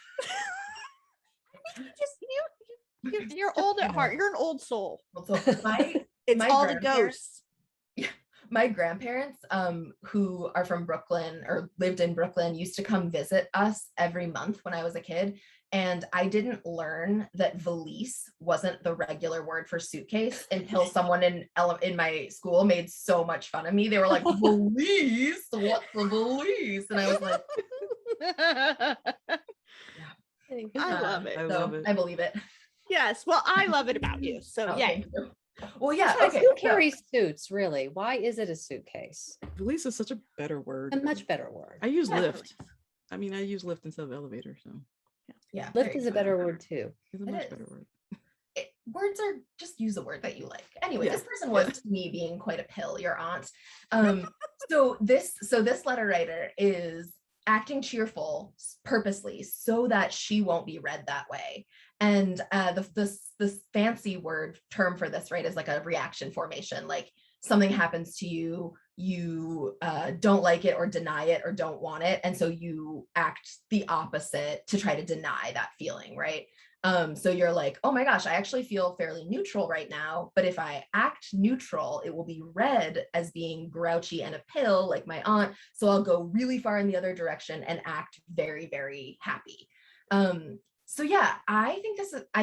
You're old at heart. You're an old soul. So It's my all the grandparents- ghosts. my grandparents, who are from Brooklyn or lived in Brooklyn, used to come visit us every month when I was a kid. And I didn't learn that valise wasn't the regular word for suitcase until someone in my school made so much fun of me. They were like, valise? What's a valise? And I was like, I love it. I so love it. I believe it. Yes. Well, I love it about you. So Oh, yeah. thank you. Well, yeah. Besides, Okay. who so- carries suits, really? Why is it a suitcase? Valise is such a better word. A much better word. I use Yeah. Lyft. I mean, I use Lyft instead of elevator, so Yeah. there Lyft you is a go. better word too. it's a It much is. better word. Words are just use a word that you like. Anyway, Yeah. this person was to me being quite a pill, your aunt. So this letter writer is acting cheerful purposely so that she won't be read that way. And this fancy word term for this, right, is like a reaction formation. Like something happens to you, you don't like it or deny it or don't want it, and so you act the opposite to try to deny that feeling, right? So you're like, oh my gosh, I actually feel fairly neutral right now, but if I act neutral, it will be read as being grouchy and a pill like my aunt, so I'll go really far in the other direction and act very, very happy. So yeah, I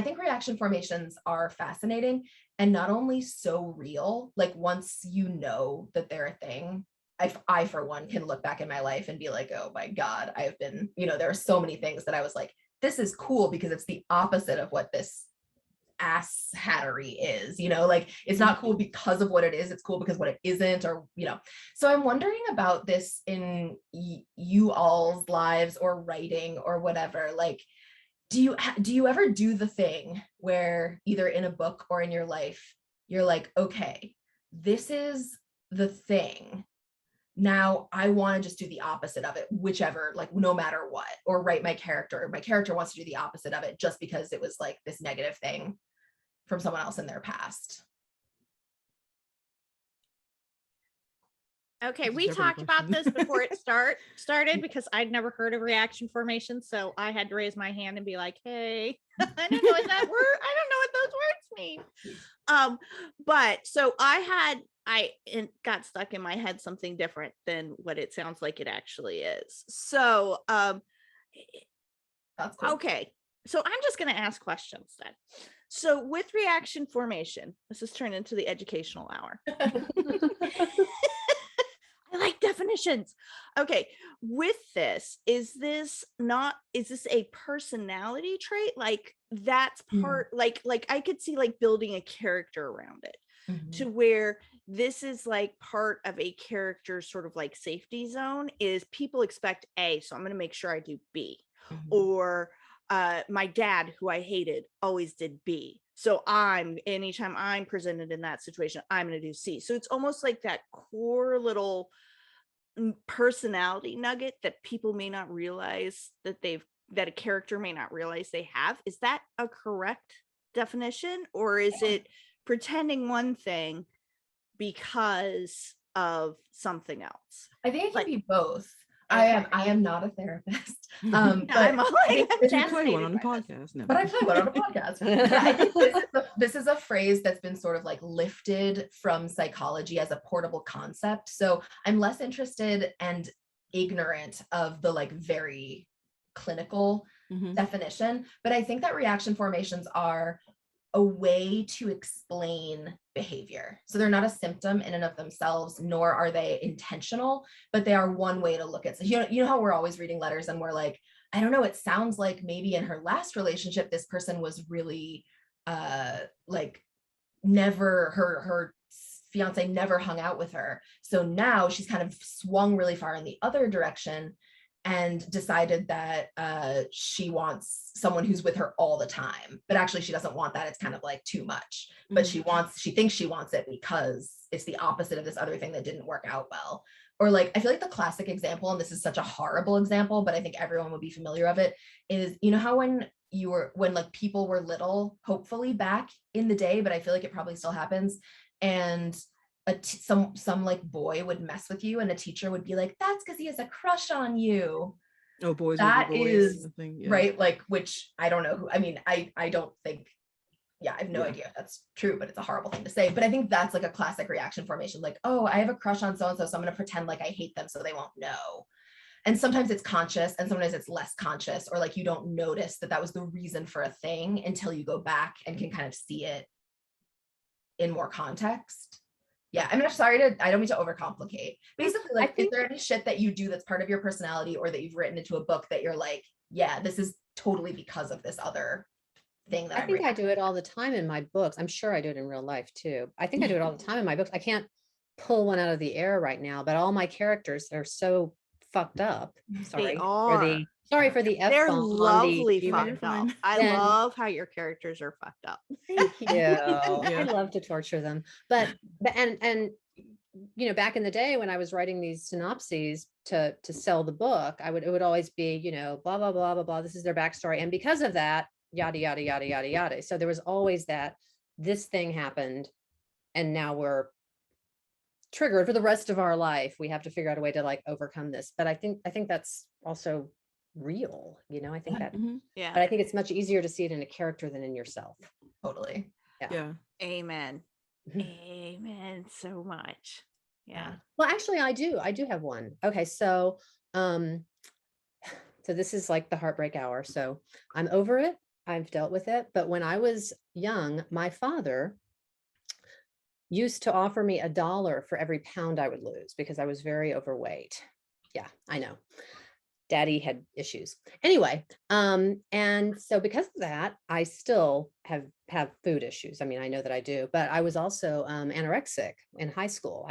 think reaction formations are fascinating and not only so real, like once you know that they're a thing, I for one can look back in my life and be like, oh my God, I've been, there are so many things that I was like, this is cool because it's the opposite of what this ass hattery is, like it's not cool because of what it is, it's cool because what it isn't, or so I'm wondering about this in you all's lives or writing or whatever. Like, do you ever do the thing where either in a book or in your life you're like, okay, this is the thing, now I want to just do the opposite of it, whichever, like no matter what, or write my character wants to do the opposite of it just because it was like this negative thing from someone else in their past? Okay, we talked about this before it started because I'd never heard of reaction formation, so I had to raise my hand and be like, "Hey, I don't know what that word. I don't know what those words mean." But so I got stuck in my head something different than what it sounds like it actually is. So, That's cool. Okay, so I'm just going to ask questions then. So with reaction formation, this has turned into the educational hour. I like definitions. Okay, with this, is this a personality trait? Like that's part, like I could see like building a character around it to where this is like part of a character's sort of like safety zone is people expect A, so I'm going to make sure I do B. Or my dad, who I hated, always did B. So anytime I'm presented in that situation, I'm going to do C. So it's almost like that core little personality nugget that people may not realize that a character may not realize they have. Is that a correct definition? Or is it pretending one thing because of something else? I think it can be both. Okay. I am not a therapist. But I'm you play one on the podcast. No. But I play one on a podcast. I think this is a phrase that's been sort of like lifted from psychology as a portable concept. So I'm less interested and ignorant of the like very clinical definition. But I think that reaction formations are a way to explain behavior. So they're not a symptom in and of themselves, nor are they intentional, but they are one way to look at. So you know how we're always reading letters and we're like, I don't know, it sounds like maybe in her last relationship, this person was really like never, her fiance never hung out with her. So now she's kind of swung really far in the other direction and decided that she wants someone who's with her all the time, but actually she doesn't want that. It's kind of like too much, but she thinks she wants it because it's the opposite of this other thing that didn't work out well. Or like, I feel like the classic example, and this is such a horrible example, but I think everyone would be familiar of it, is, how when like people were little, hopefully back in the day, but I feel like it probably still happens, and some like boy would mess with you and a teacher would be like, that's because he has a crush on you. Oh, boys. That boys, is yeah. right. Like, which I don't know who, I mean, I don't think, I have no idea if that's true, but it's a horrible thing to say. But I think that's like a classic reaction formation. Like, oh, I have a crush on so-and-so, so I'm going to pretend like I hate them so they won't know. And sometimes it's conscious and sometimes it's less conscious, or like you don't notice that was the reason for a thing until you go back and can kind of see it in more context. Yeah, I mean, I'm sorry I don't mean to overcomplicate. Basically, like, is there any shit that you do that's part of your personality or that you've written into a book that you're like, yeah, this is totally because of this other thing that I think I do it all the time in my books. I'm sure I do it in real life too. I think I do it all the time in my books. I can't pull one out of the air right now, but all my characters are so fucked up. Sorry for the F-bomb. They're lovely fucked up. I love how your characters are fucked up. Thank you. I love to torture them. But and back in the day when I was writing these synopses to sell the book, it would always be, blah, blah, blah, blah, blah. This is their backstory. And because of that, yada, yada, yada, yada, yada. So there was always that this thing happened and now we're triggered for the rest of our life. We have to figure out a way to like overcome this. But I think that's also real, I think that, but I think it's much easier to see it in a character than in yourself. Totally. Yeah. Amen. Amen so much. Yeah. Well, actually I do have one. Okay. So, So this is like the heartbreak hour. So I'm over it. I've dealt with it. But when I was young, my father used to offer me $1 for every pound I would lose because I was very overweight. Yeah, I know. Daddy had issues. Anyway, and so because of that, I still have food issues. I mean, I know that I do, but I was also anorexic in high school.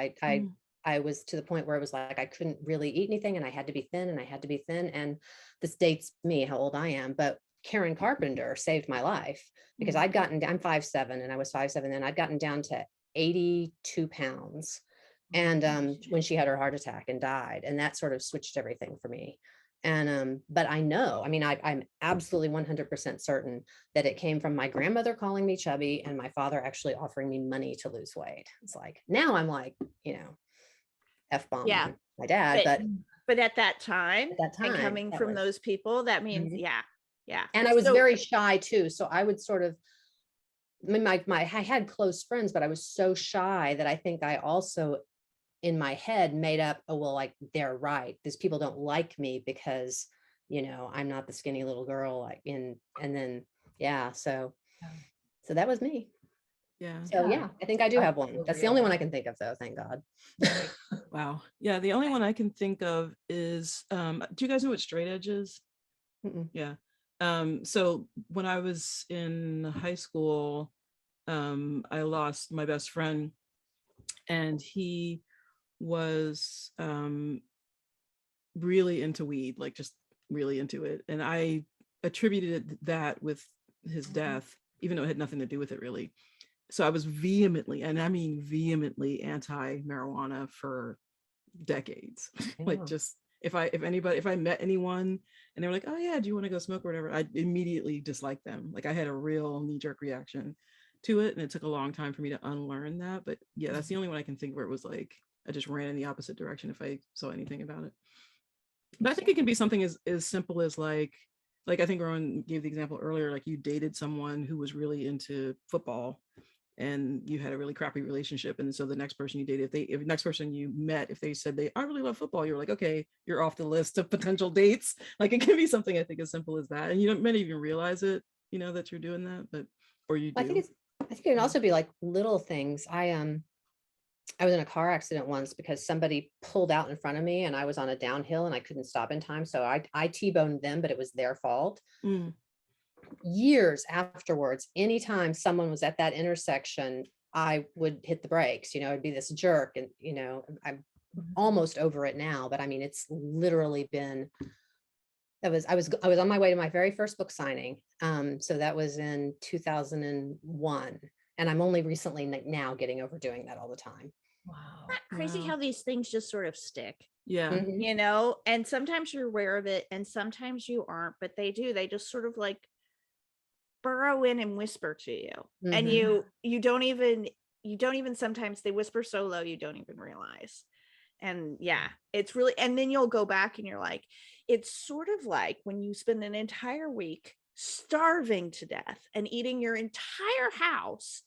I was to the point where it was like I couldn't really eat anything and I had to be thin and I had to be thin. And this dates me how old I am, but Karen Carpenter saved my life because I'm 5'7" and I was 5'7" then. I'd gotten down to 82 pounds. And when she had her heart attack and died, and that sort of switched everything for me. And but I know, I mean, I'm absolutely 100% certain that it came from my grandmother calling me chubby and my father actually offering me money to lose weight. It's like, now I'm like, F-bomb my dad, but at that time, and coming from those people, that means, yeah. And I was very shy too. So I would sort of, I mean, I had close friends, but I was so shy that I think I also in my head made up, oh, well, like they're right. These people don't like me because, I'm not the skinny little girl. So that was me. Yeah. So I think I do have one. That's the only one I can think of though. Thank God. Wow. Yeah. The only one I can think of is, do you guys know what straight edge is? Mm-mm. Yeah. So when I was in high school, I lost my best friend and he was really into weed, like just really into it. And I attributed that with his death, even though it had nothing to do with it really. So I was vehemently, and I mean vehemently, anti-marijuana for decades. Like just if I met anyone and they were like, oh yeah, do you want to go smoke or whatever, I immediately disliked them. Like I had a real knee-jerk reaction to it, and it took a long time for me to unlearn that. But yeah, that's the only one I can think where it was like I just ran in the opposite direction if I saw anything about it. But I think it can be something as simple as like I think Roan gave the example earlier, like you dated someone who was really into football and you had a really crappy relationship, and so the next person you dated, if the next person you met, if they said I really love football, you're like, okay, you're off the list of potential dates. Like it can be something I think as simple as that, and you don't might even realize it, that you're doing that, but or you do. I think it can also be like little things. I was in a car accident once because somebody pulled out in front of me and I was on a downhill and I couldn't stop in time. So I T-boned them, but it was their fault. Years afterwards, anytime someone was at that intersection, I would hit the brakes, it'd be this jerk. And, I'm almost over it now, but I mean, it's literally been, I was on my way to my very first book signing. So that was in 2001. And I'm only recently now getting over doing that all the time. Wow. Crazy how these things just sort of stick. Yeah. And sometimes you're aware of it and sometimes you aren't, but they just sort of like burrow in and whisper to you. And you don't even sometimes they whisper so low you don't even realize. And it's really, and then you'll go back and you're like, it's sort of like when you spend an entire week starving to death and eating your entire house,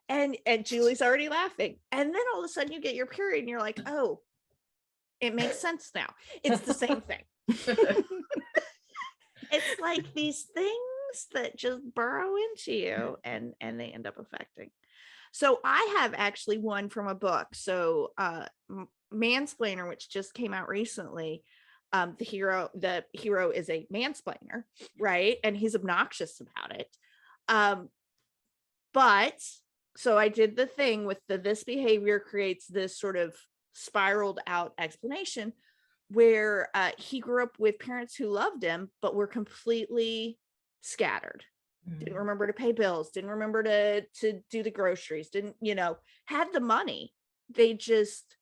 and Julie's already laughing, and then all of a sudden you get your period and you're like, oh, it makes sense now. It's the same thing. It's like these things that just burrow into you and they end up affecting. So I have actually one from a book. So Mansplainer, which just came out recently. The hero is a mansplainer, right? And he's obnoxious about it. But so I did the thing with this behavior creates this sort of spiraled out explanation where he grew up with parents who loved him, but were completely scattered. Didn't remember to pay bills, didn't remember to do the groceries, didn't, had the money. They just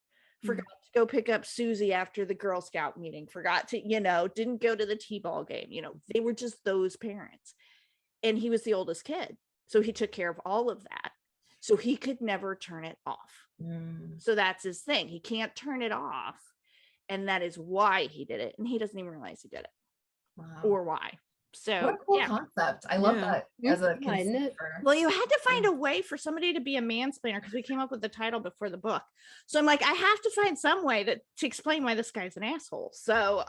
forgot to go pick up Susie after the Girl Scout meeting, forgot to, didn't go to the T-ball game. They were just those parents. And he was the oldest kid. So he took care of all of that. So he could never turn it off. So that's his thing. He can't turn it off. And that is why he did it. And he doesn't even realize he did it. Wow. Or why. So what a cool concept. I love that as a consumer. Well, you had to find a way for somebody to be a mansplainer because we came up with the title before the book. So I'm like, I have to find some way to explain why this guy's an asshole. So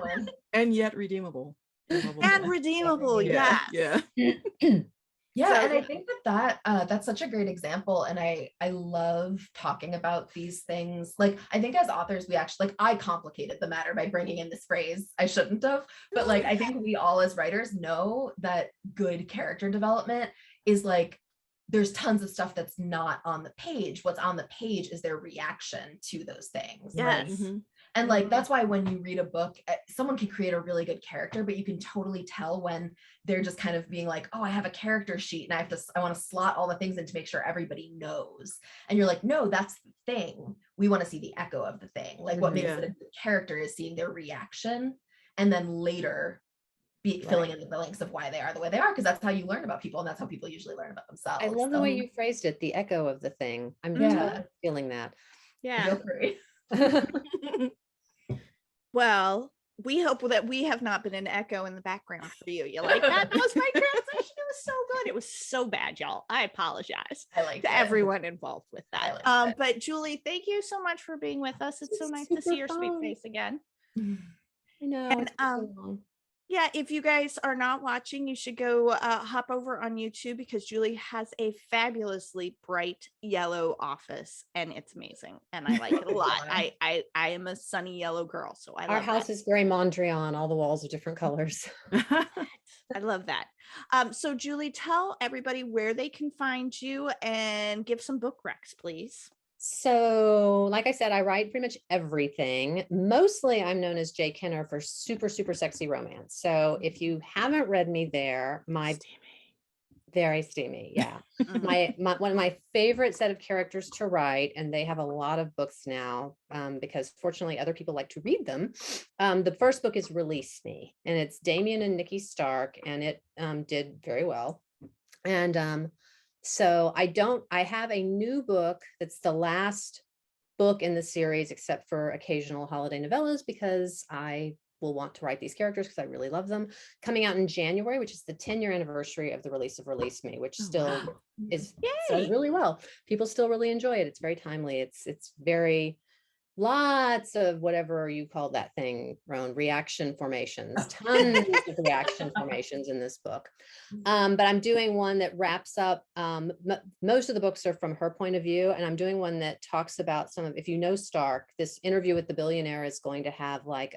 one. And yet redeemable. And redeemable, Yeah. yes. Yeah. Yeah, So- and I think that's such a great example, and I love talking about these things. Like, I think as authors, we actually, like, I complicated the matter by bringing in this phrase. I shouldn't have, but like, I think we all as writers know that good character development is like, there's tons of stuff that's not on the page. What's on the page is their reaction to those things. Yes. And like, that's why when you read a book, someone can create a really good character, but you can totally tell when they're just kind of being like, oh, I have a character sheet and I want to slot all the things in to make sure everybody knows. And you're like, no, that's the thing. We want to see the echo of the thing. Like, what makes it a good character is seeing their reaction, and then later filling in the blanks of why they are the way they are, because that's how you learn about people, and that's how people usually learn about themselves. I love the way you phrased it, the echo of the thing. I'm totally feeling that. Yeah. Feel free. Well, we hope that we have not been an echo in the background for you. You like that? That was my transition. It was so good. It was so bad, y'all. I apologize to everyone involved with that. But Julie, thank you so much for being with us. It's so nice to see your sweet face again. I know. And yeah, if you guys are not watching, you should go hop over on YouTube, because Julie has a fabulously bright yellow office, and it's amazing, and I like it a lot. I am a sunny yellow girl, so I love Our house that. is very Mondrian. All the walls are different colors. I love that. So Julie, tell everybody where they can find you and give some book recs, please. So, like I said, I write pretty much everything. Mostly I'm known as Jay Kenner for super, super sexy romance. So if you haven't read me there, very steamy. Yeah. my one of my favorite set of characters to write, and they have a lot of books now, because fortunately other people like to read them. The first book is Release Me, and it's Damien and Nikki Stark, and it did very well. And so I have a new book that's the last book in the series, except for occasional holiday novellas, because I will want to write these characters because I really love them, coming out in January, which is the 10-year anniversary of the release of Release Me, which sells really well. People still really enjoy it. It's very timely. It's very lots of whatever you call that thing, Roan, reaction formations, tons of reaction formations in this book. But I'm doing one that wraps up, most of the books are from her point of view, and I'm doing one that talks about some of, if you know Stark, this interview with the billionaire is going to have like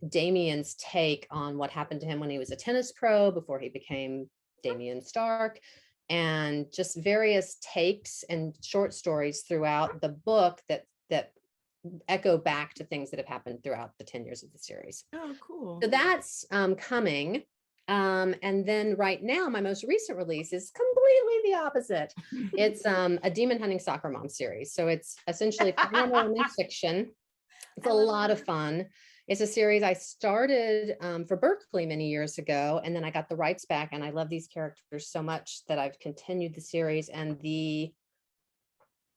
Damien's take on what happened to him when he was a tennis pro before he became Damien Stark, and just various takes and short stories throughout the book that echo back to things that have happened throughout the 10 years of the series. Oh, cool. So that's coming. And then right now, my most recent release is completely the opposite. It's a demon hunting soccer mom series. So it's essentially paranormal and fiction. It's a lot of fun. It's a series I started for Berkeley many years ago, and then I got the rights back, and I love these characters so much that I've continued the series. And the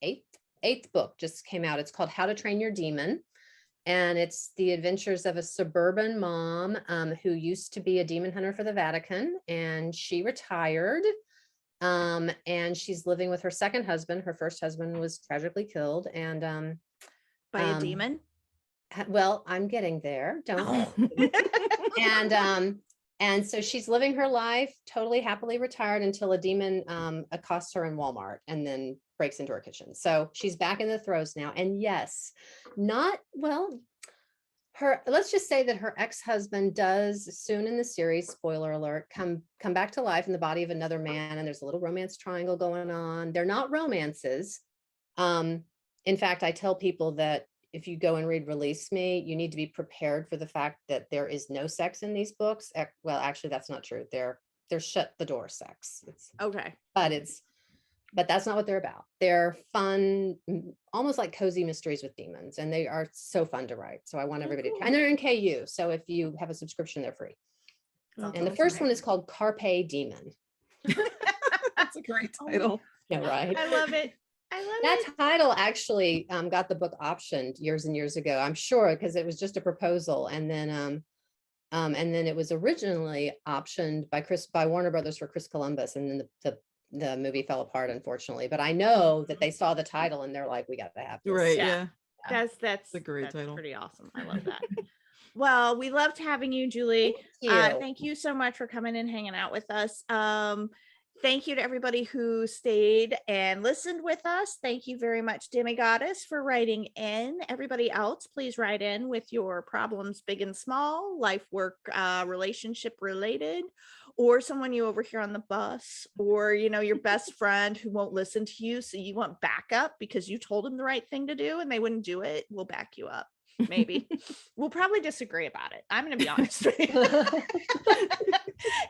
eighth book just came out. It's called How to Train Your Demon, and it's the adventures of a suburban mom who used to be a demon hunter for the Vatican, and she retired, and she's living with her second husband. Her first husband was tragically killed, and by a demon. Well, I'm getting there. Don't. And so she's living her life totally happily retired until a demon accosts her in Walmart and then breaks into her kitchen. So she's back in the throes now. And yes, let's just say that her ex-husband does soon in the series, spoiler alert, come back to life in the body of another man, and there's a little romance triangle going on. They're not romances. In fact, I tell people that if you go and read Release Me, you need to be prepared for the fact that there is no sex in these books. Well, actually, that's not true. They're shut the door sex. Okay. But that's not what they're about. They're fun, almost like cozy mysteries with demons, and they are so fun to write. So I want everybody to, and they're in KU. So if you have a subscription, they're free. And the first one is called Carpe Demon. That's a great title. Yeah, right. I love it. That title actually got the book optioned years and years ago, I'm sure, because it was just a proposal, and then it was originally optioned by Warner Brothers for Chris Columbus, and then the movie fell apart, unfortunately. But I know that they saw the title and they're like, we got to have this. Right. Yeah. That's a great title. Pretty awesome. I love that. Well, we loved having you, Julie. Thank you. Thank you so much for coming and hanging out with us. Thank you to everybody who stayed and listened with us. Thank you very much, Demi Goddess, for writing in. Everybody else, please write in with your problems, big and small, life, work, relationship related, or someone you overhear on the bus, or your best friend who won't listen to you, so you want backup because you told them the right thing to do and they wouldn't do it. We'll back you up. Maybe we'll probably disagree about it. I'm going to be honest with you.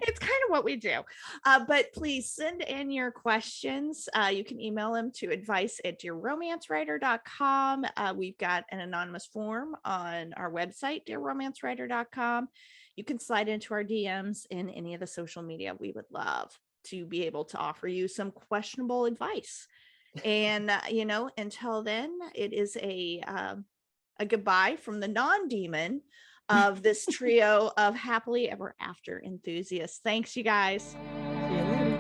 It's kind of what we do. But please send in your questions. You can email them to advice@dearromancewriter.com. We've got an anonymous form on our website, dearromancewriter.com. You can slide into our DMs in any of the social media. We would love to be able to offer you some questionable advice. And, until then, it is a goodbye from the non-demon of this trio of happily ever after enthusiasts. Thanks, you guys. See you later.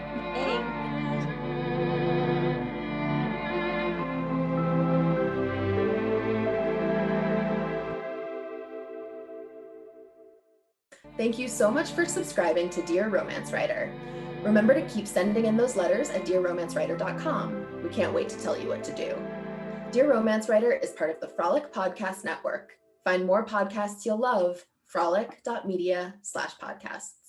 Thank you so much for subscribing to Dear Romance Writer. Remember to keep sending in those letters at dearromancewriter.com. We can't wait to tell you what to do. Dear Romance Writer is part of the Frolic Podcast Network. Find more podcasts you'll love, frolic.media/podcasts.